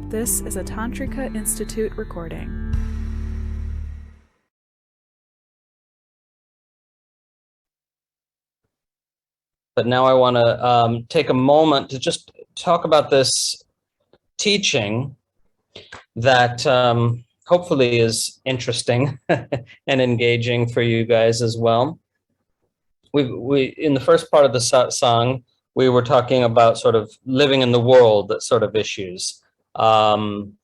This is a Tantrika Institute recording. But now I want to take a moment to just talk about this teaching that hopefully is interesting and engaging for you guys as well. We in the first part of the song, we were talking about sort of living in the world, that sort of issues. And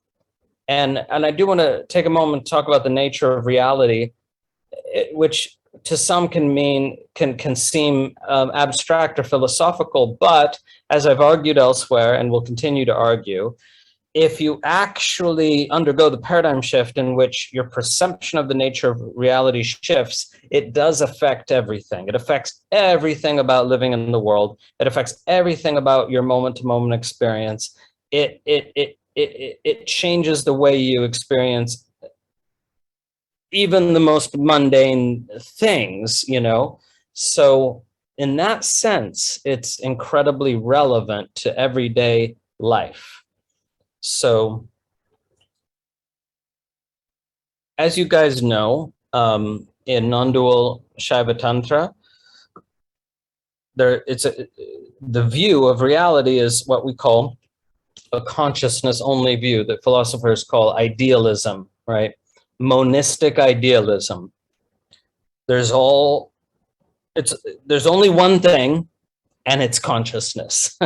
I do want to take a moment to talk about the nature of reality, which to some can seem abstract or philosophical, but as I've argued elsewhere and will continue to argue, if you actually undergo the paradigm shift in which your perception of the nature of reality shifts, it does affect everything. It affects everything about living in the world. It affects everything about your moment-to-moment experience. It changes the way you experience even the most mundane things, you know? So in that sense, it's incredibly relevant to everyday life. So as you guys know, in non-dual Shaiva Tantra, the view of reality is what we call a consciousness-only view that philosophers call idealism, right? Monistic idealism. There's only one thing, and it's consciousness.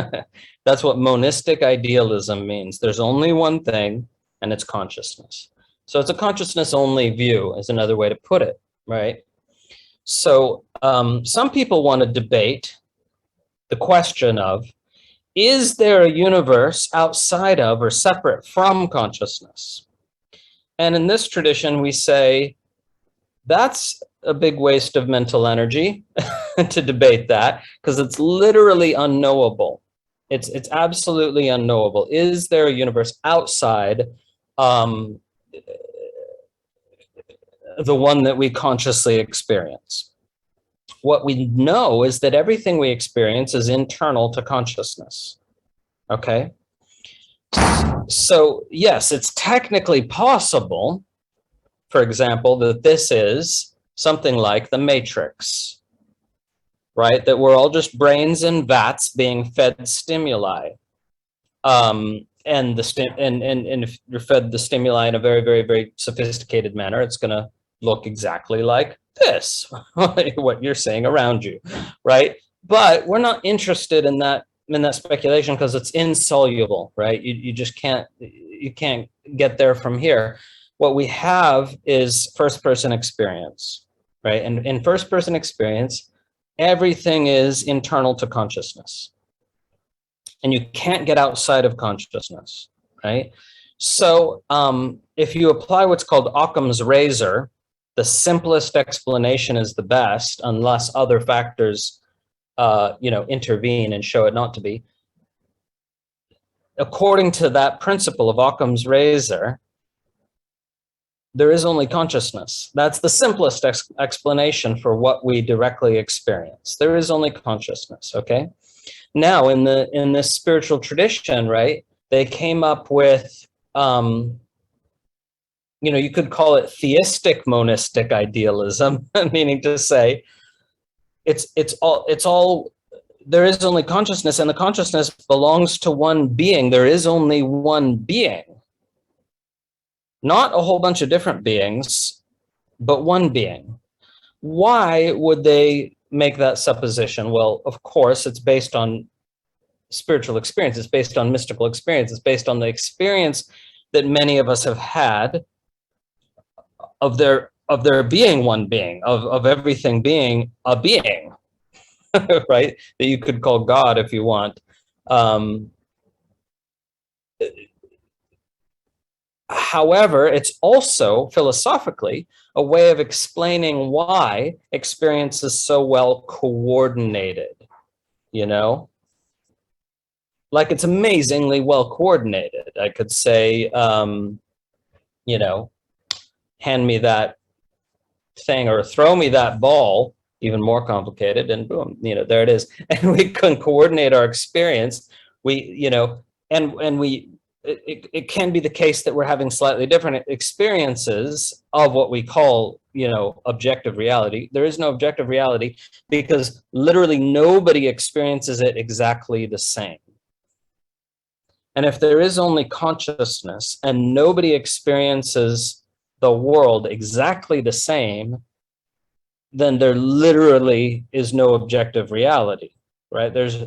That's what monistic idealism means. There's only one thing, and it's consciousness. So it's a consciousness-only view, is another way to put it, right? So some people want to debate the question of, is there a universe outside of or separate from consciousness? And in this tradition, we say, that's a big waste of mental energy to debate that, because it's literally unknowable. It's absolutely unknowable. Is there a universe outside the one that we consciously experience? What we know is that everything we experience is internal to consciousness, okay? So yes, it's technically possible, for example, that this is something like the Matrix, right? That we're all just brains in vats being fed stimuli. And if you're fed the stimuli in a very, very, very sophisticated manner, it's going to look exactly like this, what you're seeing around you, right? But we're not interested in that speculation because it's insoluble, right? You just can't get there from here. What we have is first-person experience, right? And in first-person experience, everything is internal to consciousness. And you can't get outside of consciousness, right? So if you apply what's called Occam's razor, the simplest explanation is the best, unless other factors intervene and show it not to be. According to that principle of Occam's razor, there is only consciousness. That's the simplest explanation for what we directly experience. There is only consciousness, okay? Now, in this spiritual tradition, right, they came up with, you could call it theistic monistic idealism, meaning to say, it's all, there is only consciousness, and the consciousness belongs to one being. There is only one being. Not a whole bunch of different beings, but one being. Why would they make that supposition? Well, of course, it's based on spiritual experience. It's based on mystical experience. It's based on the experience that many of us have had of there being one being, of everything being a being, right? That you could call God if you want. However, it's also philosophically a way of explaining why experience is so well coordinated, like it's amazingly well coordinated. I could say, hand me that thing or throw me that ball, even more complicated, and boom, there it is. And we can coordinate our experience. And we it can be the case that we're having slightly different experiences of what we call, objective reality. There is no objective reality because literally nobody experiences it exactly the same. And if there is only consciousness and nobody experiences the world exactly the same, then there literally is no objective reality, right? There's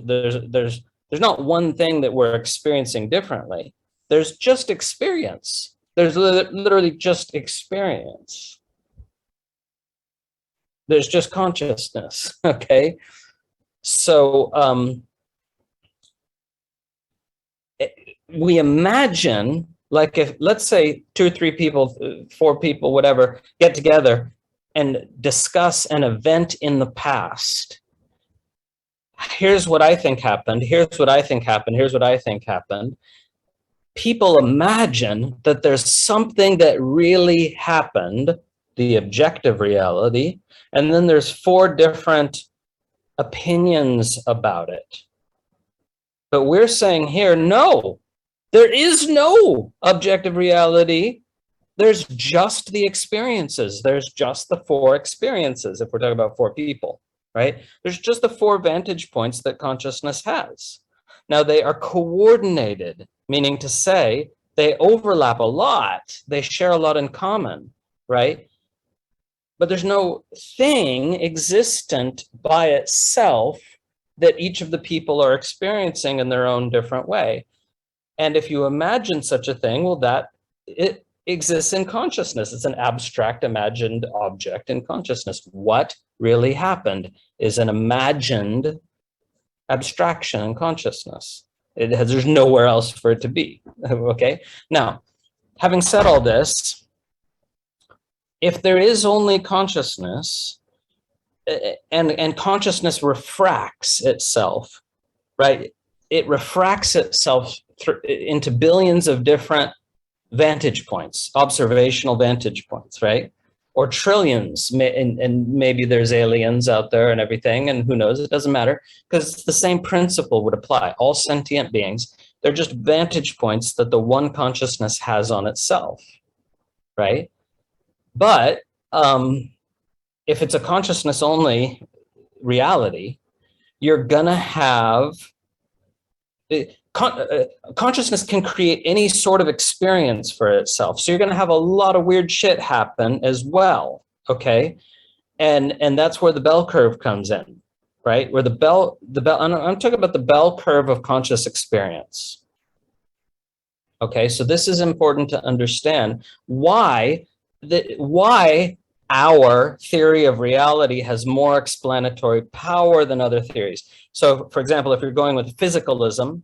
not one thing that we're experiencing differently. There's just experience. There's literally just experience. There's just consciousness, okay? So we imagine, like, if, let's say 2 or 3 people, 4 people, whatever, get together and discuss an event in the past. Here's what I think happened. Here's what I think happened. Here's what I think happened. People imagine that there's something that really happened, the objective reality, and then there's 4 different opinions about it. But we're saying here, no, there is no objective reality. There's just the experiences. There's just the 4 experiences, if we're talking about 4 people, right? There's just the 4 vantage points that consciousness has. Now, they are coordinated, meaning to say they overlap a lot. They share a lot in common, right? But there's no thing existent by itself that each of the people are experiencing in their own different way. And if you imagine such a thing, well, that it exists in consciousness. It's an abstract imagined object in consciousness. What really happened is an imagined abstraction in consciousness. There's nowhere else for it to be, okay? Now, having said all this, if there is only consciousness, and consciousness refracts itself, right? It refracts itself into billions of different vantage points, observational vantage points, right? Or trillions, and maybe there's aliens out there and everything, and who knows, it doesn't matter, because the same principle would apply. All sentient beings, they're just vantage points that the one consciousness has on itself, right? But if it's a consciousness only reality, you're gonna have consciousness can create any sort of experience for itself. So you're gonna have a lot of weird shit happen as well, okay? And that's where the bell curve comes in, right? Where the bell, I'm talking about the bell curve of conscious experience. Okay, so this is important to understand why our theory of reality has more explanatory power than other theories. So, for example, if you're going with physicalism,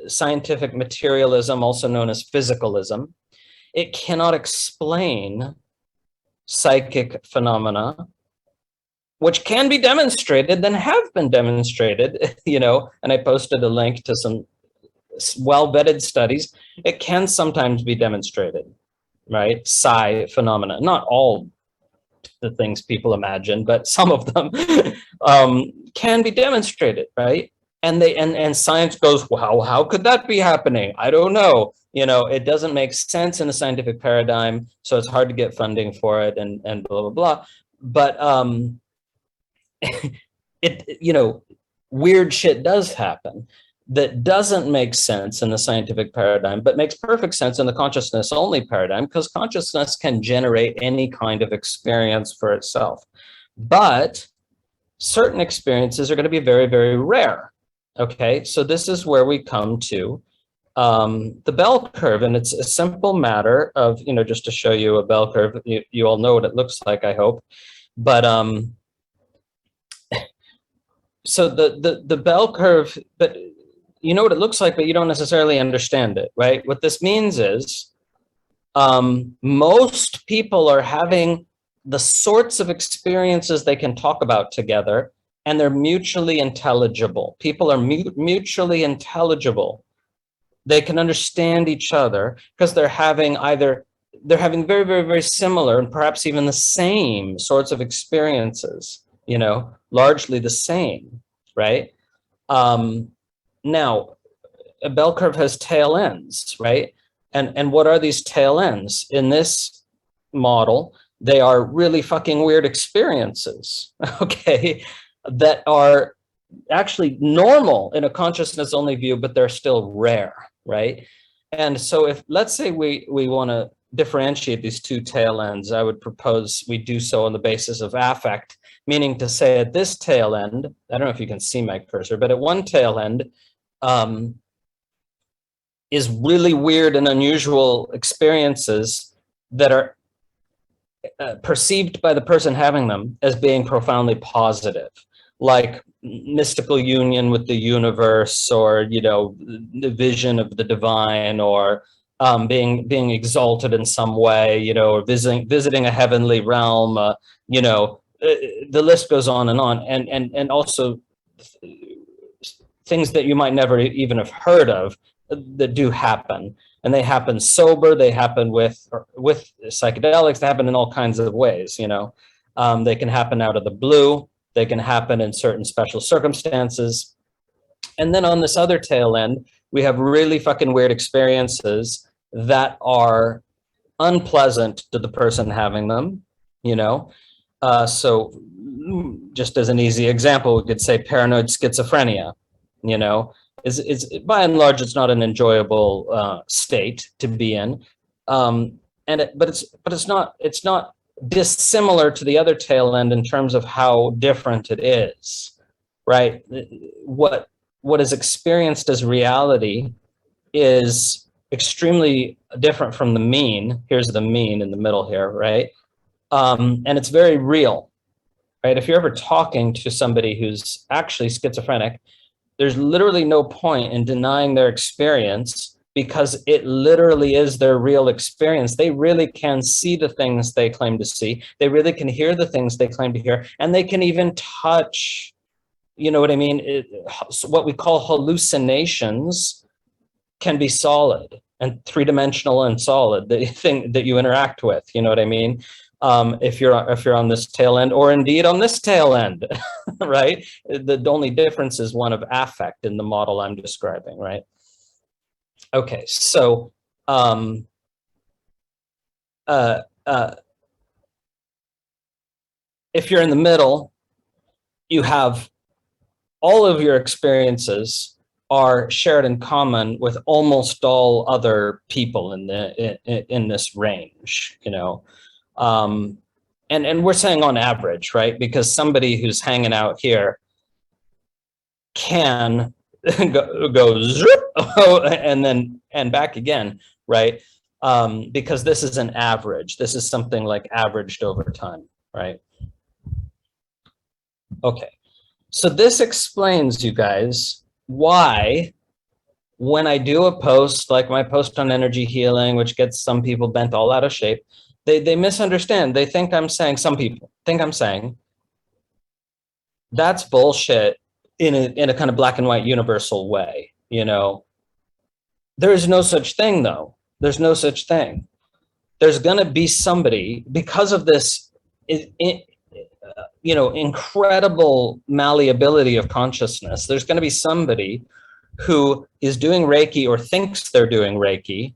scientific materialism, also known as physicalism, it cannot explain psychic phenomena, which can be demonstrated, then have been demonstrated, and I posted a link to some well-vetted studies. It can sometimes be demonstrated, right? Psi phenomena, not all the things people imagine, but some of them can be demonstrated, right? And science goes, wow, how could that be happening? I don't know. It doesn't make sense in a scientific paradigm, so it's hard to get funding for it, and blah blah blah. But weird shit does happen that doesn't make sense in the scientific paradigm, but makes perfect sense in the consciousness only paradigm, because consciousness can generate any kind of experience for itself. But certain experiences are going to be very, very rare. Okay, so this is where we come to the bell curve, and it's a simple matter of, just to show you a bell curve. You all know what it looks like, I hope. But so the bell curve, but you know what it looks like, but you don't necessarily understand it, right? What this means is most people are having the sorts of experiences they can talk about together, and they're mutually intelligible. People are mutually intelligible. They can understand each other because they're having very, very, very similar and perhaps even the same sorts of experiences, largely the same, right? Now, a bell curve has tail ends, right? And what are these tail ends? In this model, they are really fucking weird experiences, okay, that are actually normal in a consciousness only view, but they're still rare, right? And so if, let's say we want to differentiate these two tail ends, I would propose we do so on the basis of affect, meaning to say at this tail end, I don't know if you can see my cursor, but at one tail end is really weird and unusual experiences that are perceived by the person having them as being profoundly positive, like mystical union with the universe, or, you know, the vision of the divine, or being exalted in some way, you know, or visiting a heavenly realm, you know, the list goes on, and also things that you might never even have heard of that do happen. And they happen sober, they happen with psychedelics, they happen in all kinds of ways, you know. They can happen out of the blue, they can happen in certain special circumstances. And then on this other tail end, we have really fucking weird experiences that are unpleasant to the person having them, you know. So just as an easy example, we could say paranoid schizophrenia, you know. Is by and large, it's not an enjoyable state to be in, but it's not dissimilar to the other tail end in terms of how different it is, right? What is experienced as reality is extremely different from the mean. Here's the mean in the middle here, right? And it's very real, right? If you're ever talking to somebody who's actually schizophrenic, there's literally no point in denying their experience, because it literally is their real experience. They really can see the things they claim to see. They really can hear the things they claim to hear, and they can even touch, you know what I mean? What we call hallucinations can be solid and three-dimensional and solid, the thing that you interact with, you know what I mean? If you're on this tail end, or indeed on this tail end, right? The only difference is one of affect in the model I'm describing, right? Okay, so if you're in the middle, you have all of your experiences are shared in common with almost all other people in this range, you know. And we're saying on average, right? Because somebody who's hanging out here can go zip, and back again, right? Because this is an average. This is something like averaged over time, right? Okay, so this explains, you guys, why when I do a post like my post on energy healing, which gets some people bent all out of shape, they misunderstand. They think I'm saying, some people think I'm saying, that's bullshit in a kind of black and white universal way, you know. There is no such thing, though. There's no such thing. There's going to be somebody, because of this, you know, incredible malleability of consciousness, there's going to be somebody who is doing Reiki or thinks they're doing Reiki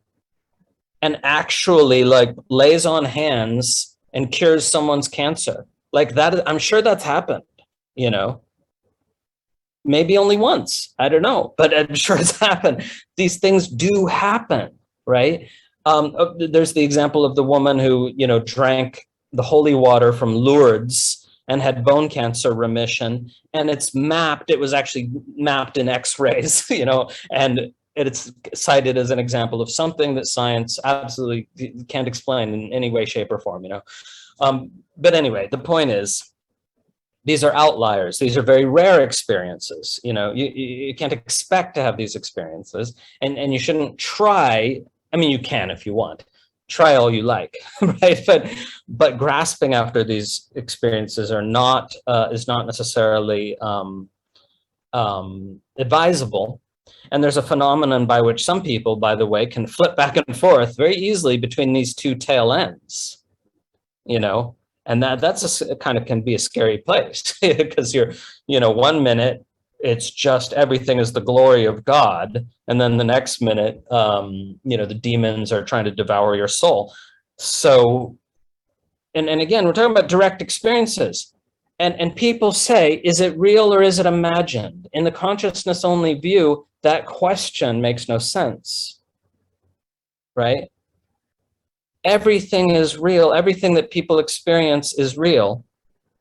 and actually like lays on hands and cures someone's cancer. Like that, I'm sure that's happened, you know. Maybe only once, I don't know, but I'm sure it's happened. These things do happen, right? There's the example of the woman who, you know, drank the holy water from Lourdes and had bone cancer remission, and it's mapped. It was actually mapped in X-rays, you know, and it's cited as an example of something that science absolutely can't explain in any way, shape, or form, you know. But anyway, the point is, these are outliers. These are very rare experiences. You know, you can't expect to have these experiences, and you shouldn't try. I mean, you can if you want. Try all you like, right? But grasping after these experiences are not is not necessarily advisable. And there's a phenomenon by which some people, by the way, can flip back and forth very easily between these two tail ends, you know, and that's a kind of can be a scary place because you're, you know, 1 minute it's just everything is the glory of God. And then the next minute, the demons are trying to devour your soul. So, and again, we're talking about direct experiences. And people say, is it real or is it imagined? In the consciousness only view, that question makes no sense, right? Everything is real. Everything that people experience is real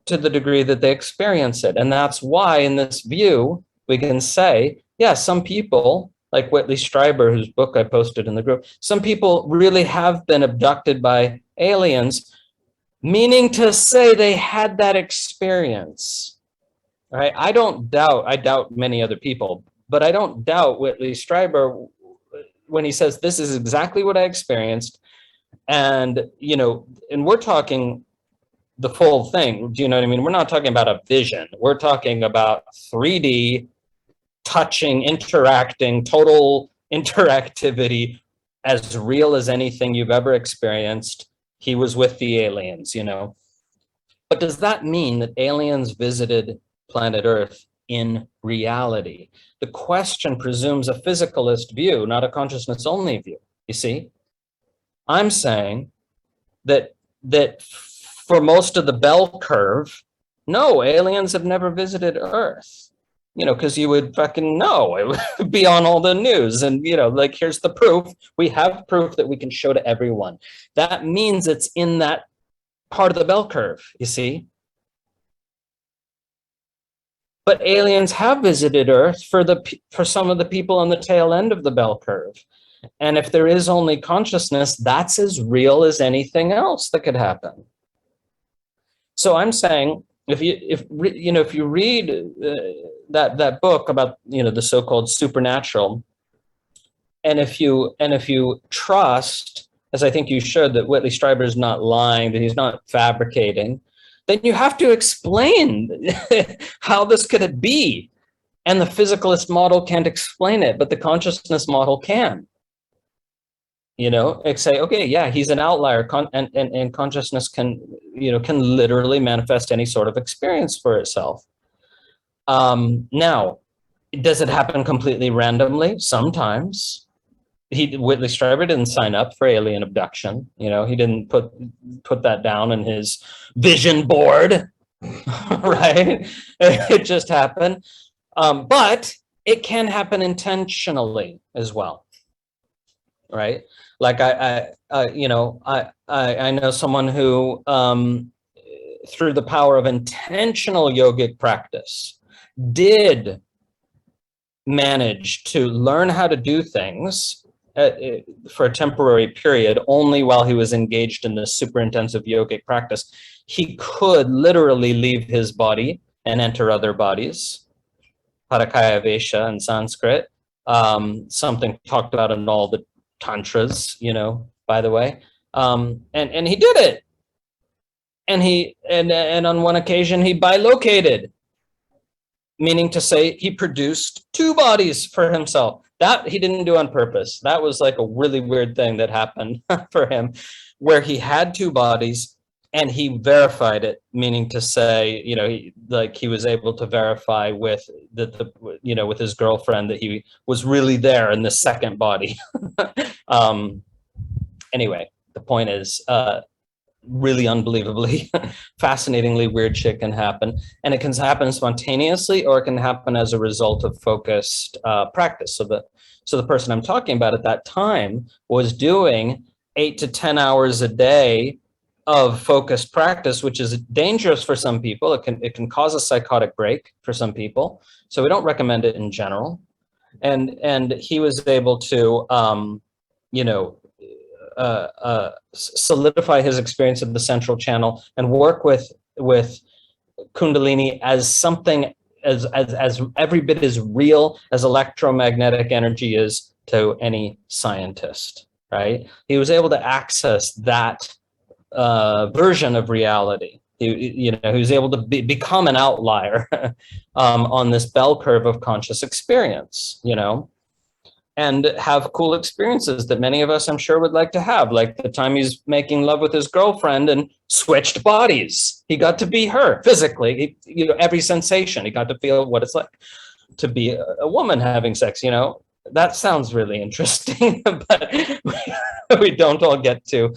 to the degree that they experience it. And that's why in this view, we can say, yeah, some people, like Whitley Strieber, whose book I posted in the group, some people really have been abducted by aliens, meaning to say they had that experience, right? I doubt many other people, but I don't doubt Whitley Strieber when he says, this is exactly what I experienced. And, and we're talking the full thing. Do you know what I mean? We're not talking about a vision. We're talking about 3D, touching, interacting, total interactivity, as real as anything you've ever experienced. He was with the aliens, But does that mean that aliens visited planet Earth in reality? The question presumes a physicalist view, not a consciousness only view. You see? I'm saying that for most of the bell curve, no, aliens have never visited Earth, because you would fucking know. It would be on all the news. And, here's the proof. We have proof that we can show to everyone. That means it's in that part of the bell curve, you see. But aliens have visited Earth for some of the people on the tail end of the bell curve. And if there is only consciousness, that's as real as anything else that could happen. So I'm saying, if you read that book about the so-called supernatural, and if you trust, as I think you should, that Whitley Strieber is not lying, that he's not fabricating, then you have to explain how this could be. And the physicalist model can't explain it, but the consciousness model can. Say, okay, yeah, he's an outlier, and consciousness can literally manifest any sort of experience for itself. Now, does it happen completely randomly? Sometimes. Whitley Strieber didn't sign up for alien abduction. He didn't put that down in his vision board, right? It just happened. But it can happen intentionally as well, right? Like I know someone who, through the power of intentional yogic practice, did manage to learn how to do things for a temporary period, only while he was engaged in this super intensive yogic practice. He could literally leave his body and enter other bodies, parakaya vesha in Sanskrit, something talked about in all the tantras, by the way, and he did it, and on one occasion he bilocated, meaning to say he produced two bodies for himself. That he didn't do on purpose. That was like a really weird thing that happened for him, where he had two bodies and he verified it, meaning to say, he was able to verify with with his girlfriend that he was really there in the second body. Anyway, the point is, really unbelievably, fascinatingly weird shit can happen, and it can happen spontaneously, or it can happen as a result of focused practice. So the person I'm talking about at that time was doing 8 to 10 hours a day of focused practice, which is dangerous for some people. It can cause a psychotic break for some people. So we don't recommend it in general. And he was able to, solidify his experience of the central channel and work with Kundalini as something as every bit as real as electromagnetic energy is to any scientist, right? He was able to access that version of reality. He was able to become an outlier on this bell curve of conscious experience, and have cool experiences that many of us, I'm sure, would like to have, like the time he's making love with his girlfriend and switched bodies. He got to be her physically, every sensation. He got to feel what it's like to be a woman having sex, that sounds really interesting, but we don't all get to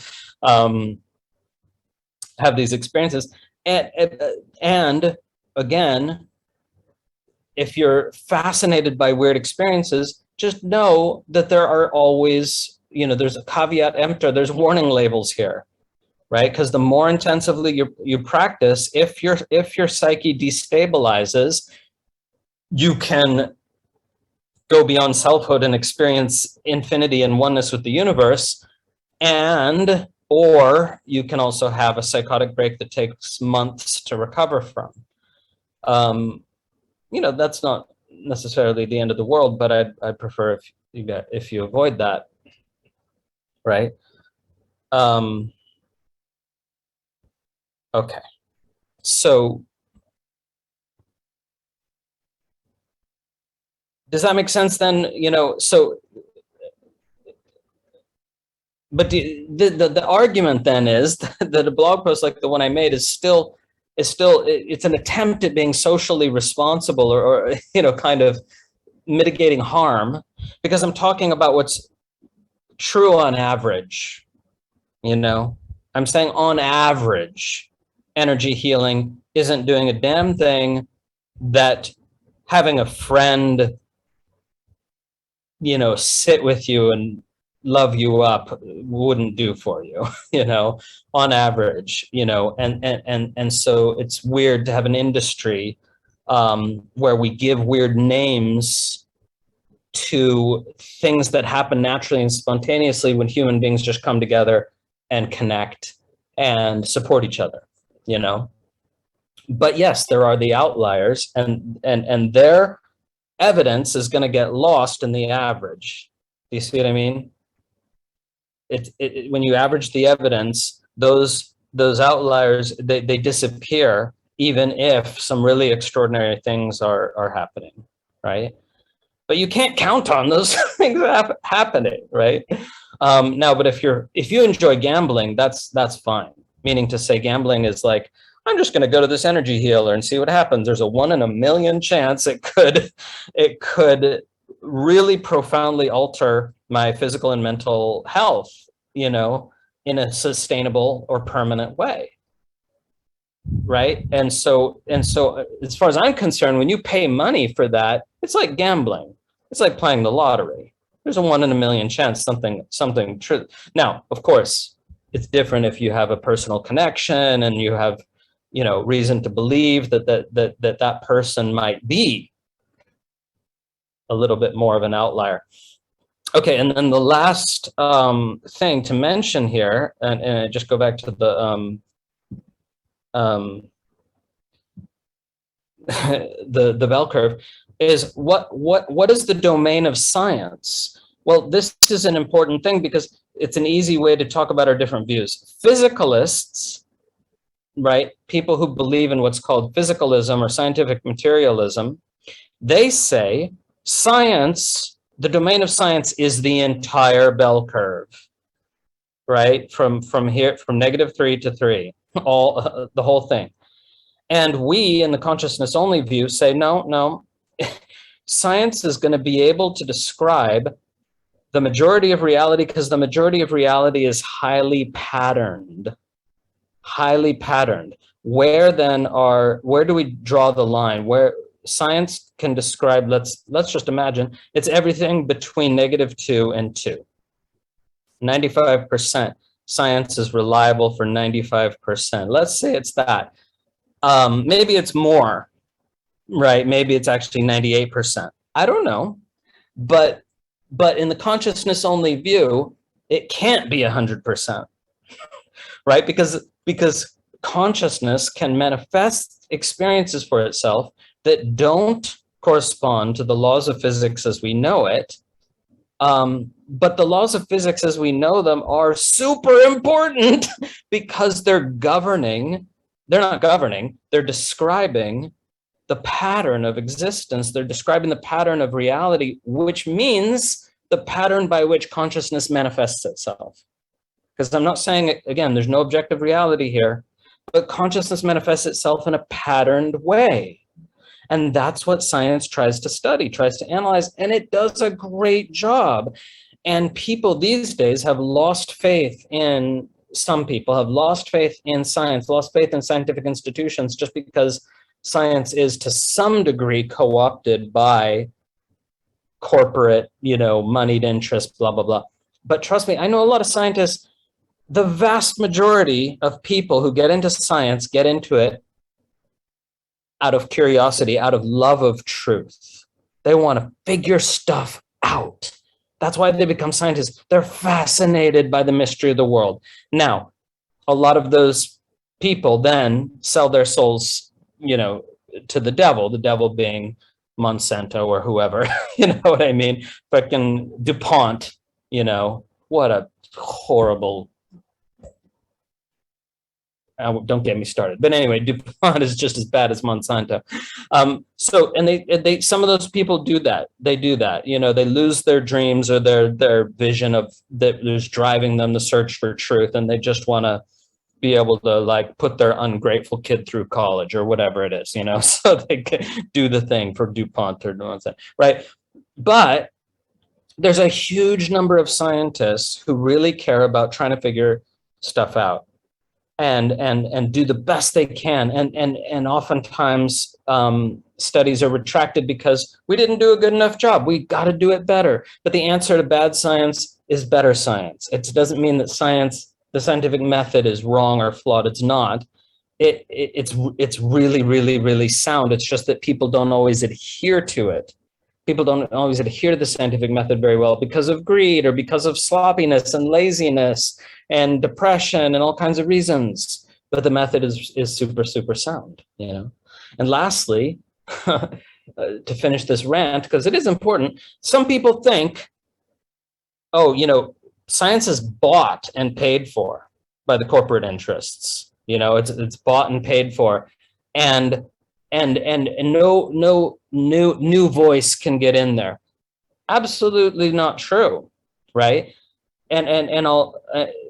have these experiences. And again, if you're fascinated by weird experiences, just know that there are always, there's a caveat emptor, there's warning labels here, right? Because the more intensively you practice, if your psyche destabilizes, you can go beyond selfhood and experience infinity and oneness with the universe, or you can also have a psychotic break that takes months to recover from. That's not necessarily the end of the world, but I'd prefer if you avoid that, right? Okay, so does that make sense then? But the argument then is that a blog post like the one I made it's an attempt at being socially responsible or kind of mitigating harm, because I'm talking about what's true on average. I'm saying on average, energy healing isn't doing a damn thing that having a friend, sit with you and love you up wouldn't do for you, on average, and so it's weird to have an industry where we give weird names to things that happen naturally and spontaneously when human beings just come together and connect and support each other, But yes, there are the outliers, and their evidence is going to get lost in the average. Do you see what I mean? When you average the evidence, those outliers, they disappear, even if some really extraordinary things are happening, right? But you can't count on those things happening, right? Now, but if you enjoy gambling, that's fine. Meaning to say, gambling is like, I'm just going to go to this energy healer and see what happens. There's a 1 in a million chance it could really profoundly alter my physical and mental health, in a sustainable or permanent way. Right. And so as far as I'm concerned, when you pay money for that, it's like gambling. It's like playing the lottery. There's a 1 in a million chance something true. Now, of course, it's different if you have a personal connection and you have, reason to believe that person might be a little bit more of an outlier. Okay, and then the last thing to mention here, and just go back to the the bell curve, is what is the domain of science? Well, this is an important thing because it's an easy way to talk about our different views. Physicalists, right, people who believe in what's called physicalism or scientific materialism, they say science, the domain of science is the entire bell curve, right? From here, from -3 to 3, the whole thing. And we in the consciousness only view say, no, science is going to be able to describe the majority of reality, because the majority of reality is highly patterned. Where do we draw the line? Where science can describe, let's just imagine, it's everything between -2 and 2. 95%. Science is reliable for 95%. Let's say it's that. Maybe it's more, right? Maybe it's actually 98%. I don't know. But in the consciousness only view, it can't be 100%, right? Because consciousness can manifest experiences for itself that don't correspond to the laws of physics as we know it. But the laws of physics as we know them are super important because they're not governing, they're describing the pattern of existence. They're describing the pattern of reality, which means the pattern by which consciousness manifests itself. Because I'm not saying, again, there's no objective reality here, but consciousness manifests itself in a patterned way. And that's what science tries to study, tries to analyze, and it does a great job. And people these days have lost faith in, some people have lost faith in science, lost faith in scientific institutions, just because science is to some degree co-opted by corporate, moneyed interests, blah, blah, blah. But trust me, I know a lot of scientists. The vast majority of people who get into science get into it out of curiosity, out of love of truth. They want to figure stuff out. That's why they become scientists. They're fascinated by the mystery of the world. Now, a lot of those people then sell their souls, to the devil being Monsanto or whoever, you know what I mean? Fucking DuPont, what a horrible, don't get me started. But anyway, DuPont is just as bad as Monsanto. And they some of those people do that. They do that. They lose their dreams or their vision of that is driving them to search for truth, and they just want to be able to put their ungrateful kid through college or whatever it is, so they can do the thing for DuPont or Monsanto, right? But there's a huge number of scientists who really care about trying to figure stuff out and do the best they can. And oftentimes studies are retracted because we didn't do a good enough job. We got to do it better. But the answer to bad science is better science. It doesn't mean that the scientific method is wrong or flawed. It's not. It's really, really, really sound. It's just that people don't always adhere to it. People don't always adhere to the scientific method very well because of greed or because of sloppiness and laziness and depression and all kinds of reasons. But the method is super, super sound, And lastly, to finish this rant, because it is important, some people think, science is bought and paid for by the corporate interests. It's bought and paid for, and no new voice can get in there. Absolutely not true, right? And I'll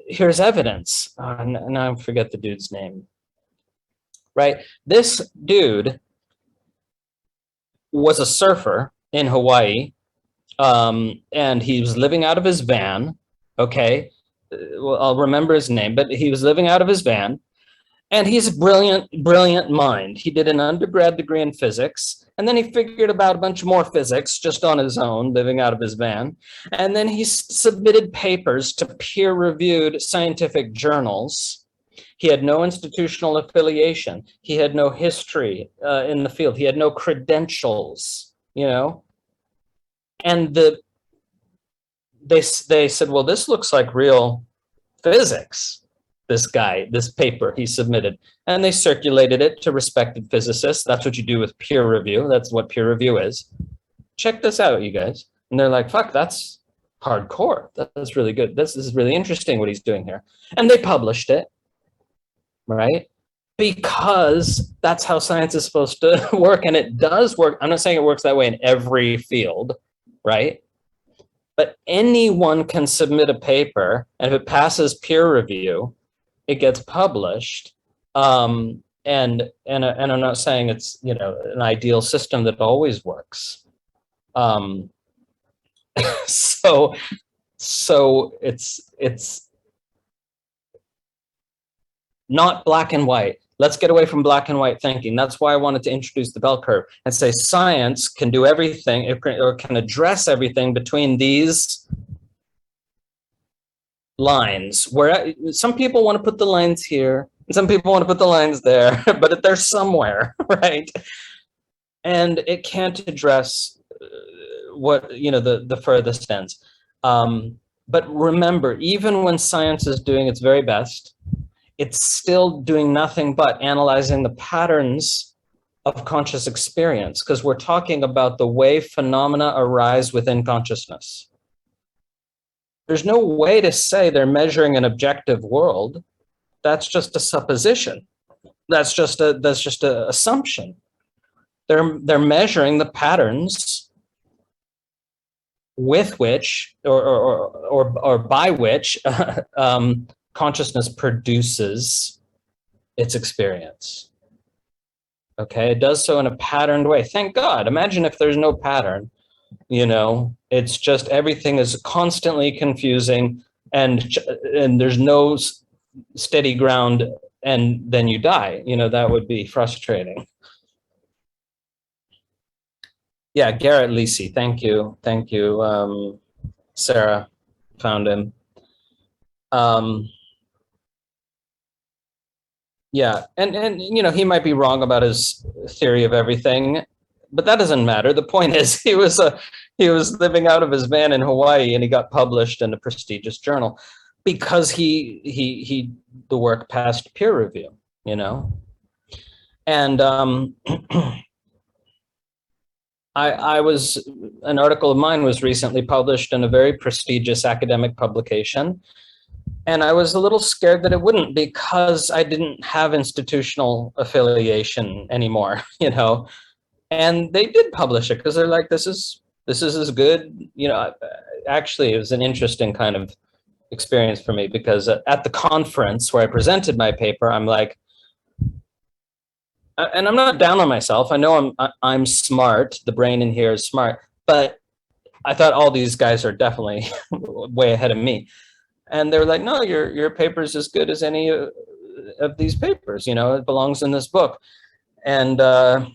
here's evidence. Now I forget the dude's name. Right, this dude was a surfer in Hawaii, and he was living out of his van. Okay, well, I'll remember his name, but he was living out of his van. And he's a brilliant mind. He did an undergrad degree in physics, and then he figured about a bunch more physics just on his own, living out of his van. And then he submitted papers to peer-reviewed scientific journals. He had no institutional affiliation. He had no history in the field. He had no credentials, And they said, well, this looks like real physics. This paper he submitted, and they circulated it to respected physicists. That's what you do with peer review. That's what peer review is. Check this out, you guys. And they're like, fuck, that's hardcore. That's really good. This is really interesting what he's doing here. And they published it, right? Because that's how science is supposed to work, and it does work. I'm not saying it works that way in every field, right? But anyone can submit a paper, and if it passes peer review, it gets published. And I'm not saying it's an ideal system that always works. So it's not black and white. Let's get away from black and white thinking. That's why I wanted to introduce the bell curve and say science can do everything or can address everything between these lines, where some people want to put the lines here and some people want to put the lines there, but they're somewhere, right? And it can't address what, the furthest ends. But remember, even when science is doing its very best, it's still doing nothing but analyzing the patterns of conscious experience, because we're talking about the way phenomena arise within consciousness. There's no way to say they're measuring an objective world. That's just a supposition. That's just a assumption. They're measuring the patterns with which or by which consciousness produces its experience. Okay, it does so in a patterned way. Thank God. Imagine if there's no pattern, it's just everything is constantly confusing, and there's no steady ground, and then you die. That would be frustrating. Yeah, Garrett Lisi. Thank you. Sarah found him. Yeah, and he might be wrong about his theory of everything, but that doesn't matter. The point is, he was living out of his van in Hawaii, and he got published in a prestigious journal because he the work passed peer review. And an article of mine was recently published in a very prestigious academic publication. And I was a little scared that it wouldn't, because I didn't have institutional affiliation anymore, and they did publish it because they're like, this is as good. Actually, it was an interesting kind of experience for me, because at the conference where I presented my paper, I'm like, and I'm not down on myself. I know I'm smart. The brain in here is smart, but I thought all these guys are definitely way ahead of me. And they were like, no, your paper is as good as any of these papers. It belongs in this book. And I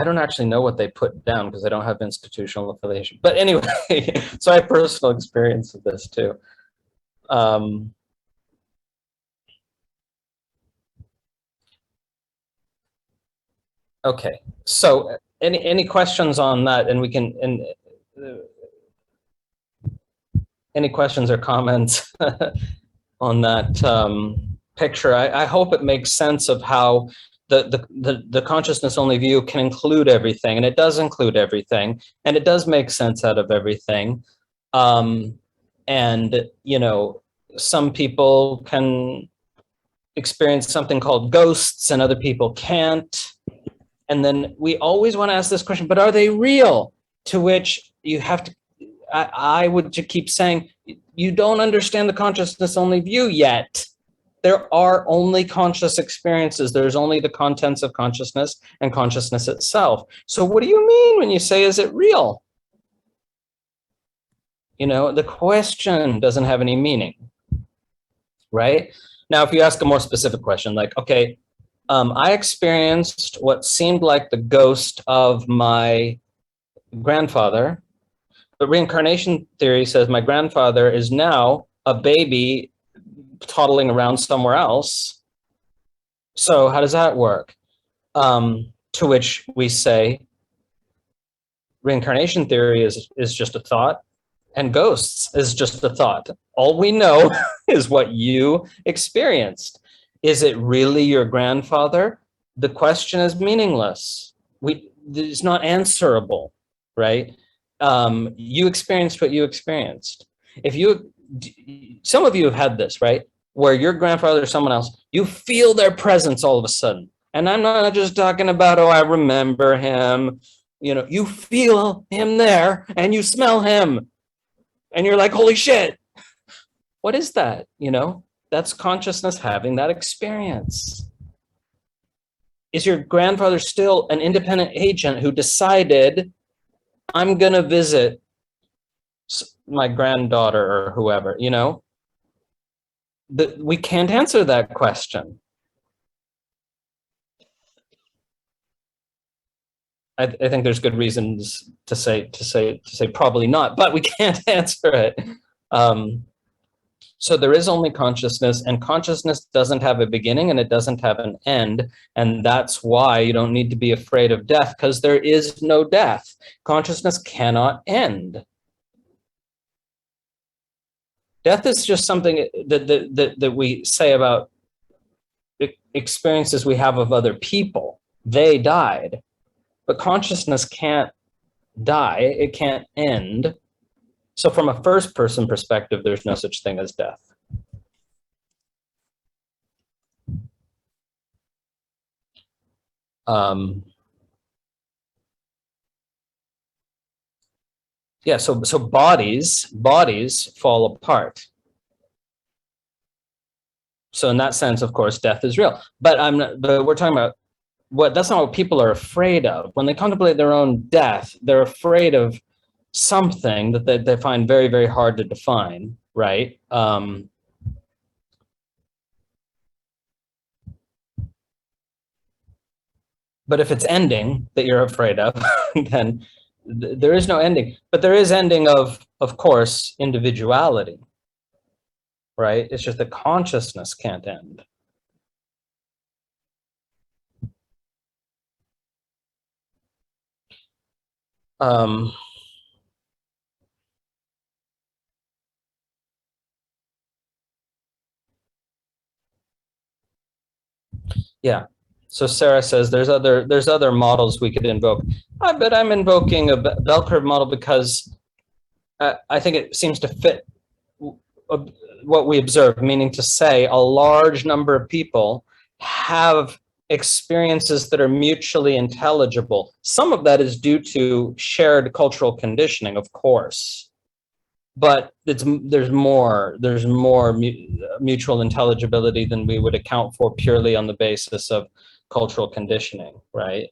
don't actually know what they put down because I don't have institutional affiliation. But anyway, so I have personal experience with this too. Okay, so any questions on that? And we can, any questions or comments on that picture? I hope it makes sense of how the consciousness only view can include everything, and it does include everything, and it does make sense out of everything. And some people can experience something called ghosts, and other people can't. And then we always want to ask this question, but are they real? To which you have to, I would keep saying, you don't understand the consciousness only view yet. There are only conscious experiences. There's only the contents of consciousness and consciousness itself. So what do you mean when you say, is it real? The question doesn't have any meaning, right? Now, if you ask a more specific question, like, okay, I experienced what seemed like the ghost of my grandfather, but reincarnation theory says my grandfather is now a baby toddling around somewhere else. So how does that work? To which we say reincarnation theory is just a thought, and ghosts is just a thought. All we know is what you experienced. Is it really your grandfather? The question is meaningless. It's not answerable, right? You experienced what you experienced. Some of you have had this, right? Where your grandfather or someone else, you feel their presence all of a sudden. And I'm not just talking about, oh, I remember him. You feel him there and you smell him. And you're like, holy shit. What is that? That's consciousness having that experience. Is your grandfather still an independent agent who decided, I'm going to visit my granddaughter or whoever, we can't answer that question. I think there's good reasons to say probably not, but we can't answer it. So there is only consciousness, and consciousness doesn't have a beginning and it doesn't have an end. And that's why you don't need to be afraid of death, because there is no death. Consciousness cannot end. Death is just something that we say about experiences we have of other people. They died, but consciousness can't die. It can't end. So from a first person perspective, there's no such thing as death. Yeah, so bodies fall apart. So in that sense, of course, death is real. But we're talking about that's not what people are afraid of. When they contemplate their own death, they're afraid of something that they find very, very hard to define, right? But if it's ending that you're afraid of, then there is no ending. But there is ending of course, individuality, right? It's just that consciousness can't end. Yeah. So Sarah says there's other models we could invoke. I bet I'm invoking a bell curve model because I think it seems to fit what we observe, meaning to say a large number of people have experiences that are mutually intelligible. Some of that is due to shared cultural conditioning, of course, but there's more mutual intelligibility than we would account for purely on the basis of cultural conditioning, right?